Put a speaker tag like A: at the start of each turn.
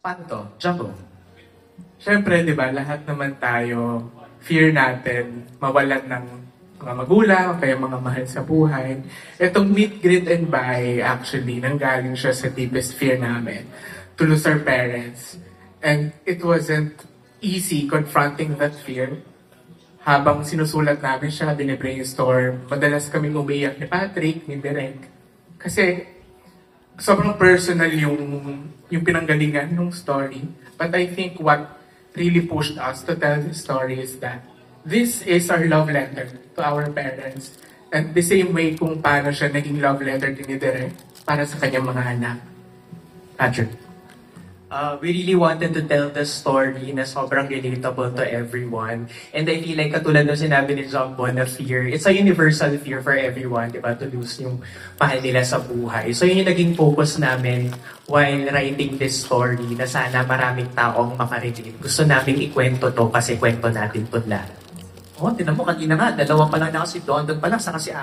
A: Paano to? Jumbo.
B: Siyempre, di ba, lahat naman tayo, fear natin, mawalan ng mga magulang, kaya mga mahal sa buhay. Itong meet, greet, and buy, actually, nanggaling siya sa deepest fear namin, to lose our parents. And it wasn't easy confronting that fear. Habang sinusulat namin siya, bine-brainstorm, madalas kaming umiyak ni Patrick, ni Derek. Kasi sobrang personal yung pinanggalingan ng story. But I think what really pushed us to tell this story is that this is our love letter to our parents. And the same way kung paano siya naging love letter din ni Derek para sa kanyang mga anak. Patrick.
C: We really wanted to tell the story na sobrang relatable to everyone. And I feel like katulad ng sinabi ni Jumbo na fear, it's a universal fear for everyone, di ba? To lose yung mahal nila sa buhay. So yun yung naging focus namin while writing this story na sana maraming taong makarelate. Gusto namin ikwento to kasi kwento natin to lahat.
A: Oh, tinan mo, kanina nga, dalawa pa lang na kasi doon pa lang sa kasi